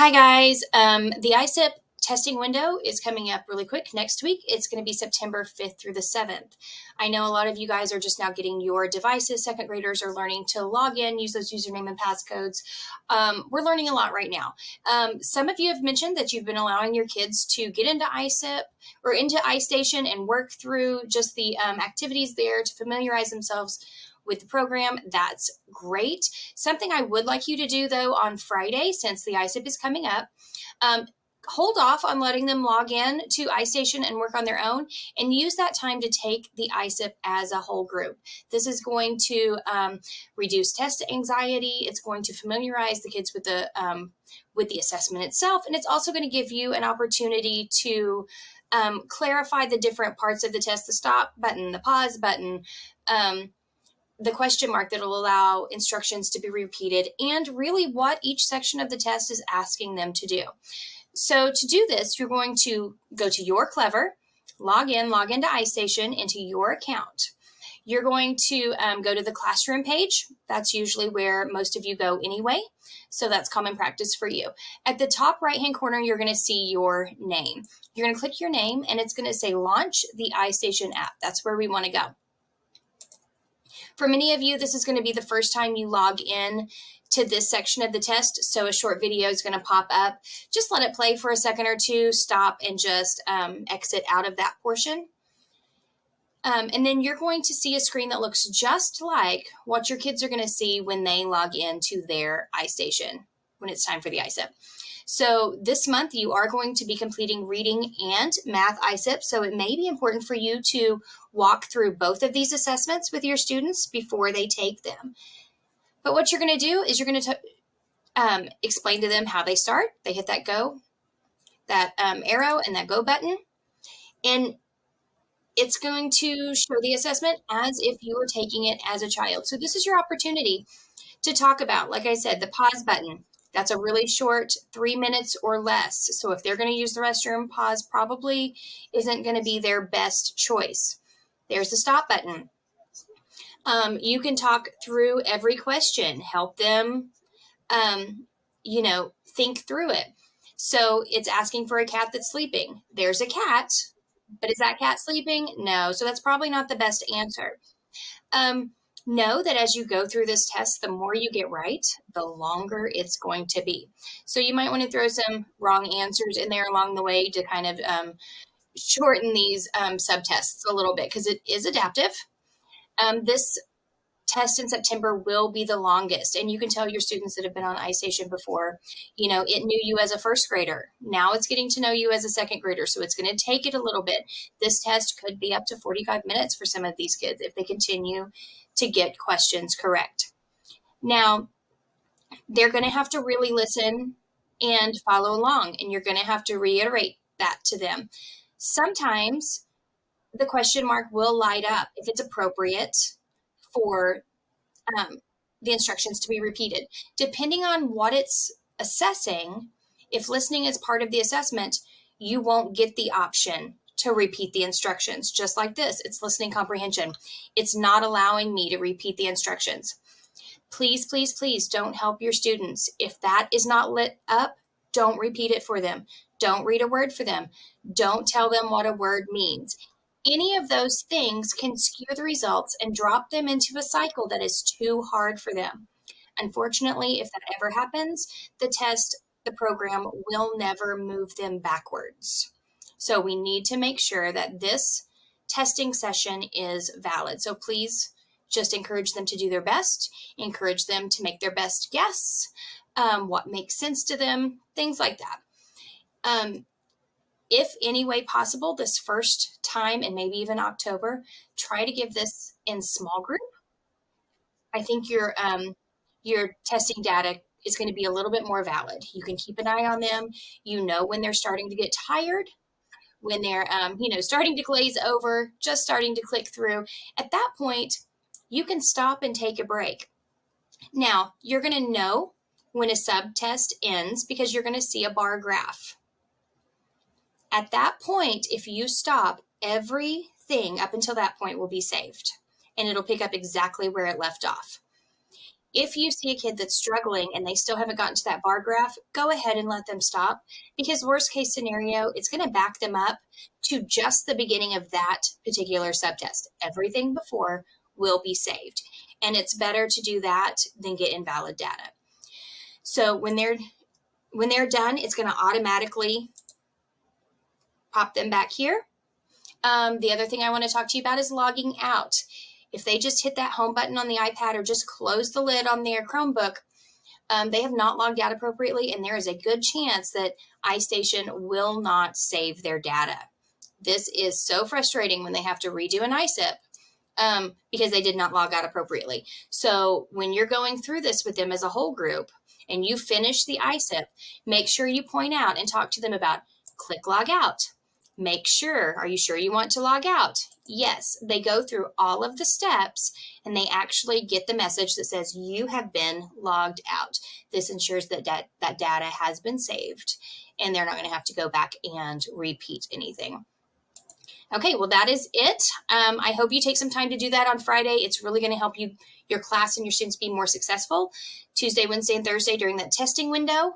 Hi guys, the ISIP testing window is coming up really quick next week. It's going to be September 5th through the 7th. I know a lot of you guys are just now getting your devices. Second graders are learning to log in, use those username and passcodes. We're learning a lot right now. Some of you have mentioned that you've been allowing your kids to get into ISIP or into iStation and work through just the activities there to familiarize themselves with the program. That's great. Something I would like you to do though on Friday, since the ISIP is coming up, hold off on letting them log in to iStation and work on their own, and use that time to take the ISIP as a whole group. This is going to reduce test anxiety. It's going to familiarize the kids with the assessment itself, and it's also going to give you an opportunity to clarify the different parts of the test: the stop button, the pause button, the question mark that will allow instructions to be repeated, and really what each section of the test is asking them to do. So to do this, you're going to go to Your Clever, log into iStation, into your account. You're going to go to the classroom page. That's usually where most of you go anyway, so that's common practice for you. At the top right-hand corner, you're going to see your name. You're going to click your name, and it's going to say Launch the iStation app. That's where we want to go. For many of you, this is going to be the first time you log in to this section of the test, so a short video is going to pop up. Just let it play for a second or two, stop, and just exit out of that portion. And then you're going to see a screen that looks just like what your kids are going to see when they log into their iStation, when it's time for the ISIP. So this month you are going to be completing reading and math ISIP, so it may be important for you to walk through both of these assessments with your students before they take them. But what you're going to do is you're going to explain to them how they start. They hit that go, that arrow and that go button, and it's going to show the assessment as if you were taking it as a child. So this is your opportunity to talk about, like I said, the pause button. That's a really short 3 minutes or less. So if they're going to use the restroom, pause probably isn't going to be their best choice. There's the stop button. You can talk through every question, help them, think through it. So it's asking for a cat that's sleeping. There's a cat, but is that cat sleeping? No. So that's probably not the best answer. Know that as you go through this test, the more you get right, the longer it's going to be. So you might want to throw some wrong answers in there along the way to kind of shorten these subtests a little bit, because it is adaptive. This test in September will be the longest, and you can tell your students that have been on iStation before, it knew you as a first grader. Now it's getting to know you as a second grader, so it's going to take it a little bit. This test could be up to 45 minutes for some of these kids if they continue to get questions correct. Now, they're going to have to really listen and follow along, and you're going to have to reiterate that to them. Sometimes the question mark will light up if it's appropriate for the instructions to be repeated. Depending on what it's assessing, if listening is part of the assessment, you won't get the option to repeat the instructions. Just like this, it's listening comprehension. It's not allowing me to repeat the instructions. Please, please, please don't help your students. If that is not lit up, don't repeat it for them. Don't read a word for them. Don't tell them what a word means. Any of those things can skew the results and drop them into a cycle that is too hard for them. Unfortunately, if that ever happens, the program will never move them backwards. So we need to make sure that this testing session is valid. So please just encourage them to do their best, encourage them to make their best guess, what makes sense to them, things like that. If any way possible, this first time, and maybe even October, try to give this in small group. I think your testing data is going to be a little bit more valid. You can keep an eye on them. When they're starting to get tired, when they're starting to glaze over, just starting to click through. At that point, you can stop and take a break. Now, you're going to know when a subtest ends because you're going to see a bar graph. At that point, if you stop, everything up until that point will be saved, and it'll pick up exactly where it left off. If you see a kid that's struggling and they still haven't gotten to that bar graph, go ahead and let them stop, because worst case scenario, it's going to back them up to just the beginning of that particular subtest. Everything before will be saved. And it's better to do that than get invalid data. So when they're done, it's going to automatically pop them back here. The other thing I want to talk to you about is logging out. If they just hit that home button on the iPad or just close the lid on their Chromebook, they have not logged out appropriately, and there is a good chance that iStation will not save their data. This is so frustrating when they have to redo an ISIP because they did not log out appropriately. So when you're going through this with them as a whole group and you finish the ISIP, make sure you point out and talk to them about click log out. Make sure, are you sure you want to log out? Yes, they go through all of the steps and they actually get the message that says you have been logged out. This ensures that that data has been saved and they're not going to have to go back and repeat anything. Okay, well, that is it. I hope you take some time to do that on Friday. It's really going to help your class and your students be more successful Tuesday, Wednesday, and Thursday during that testing window.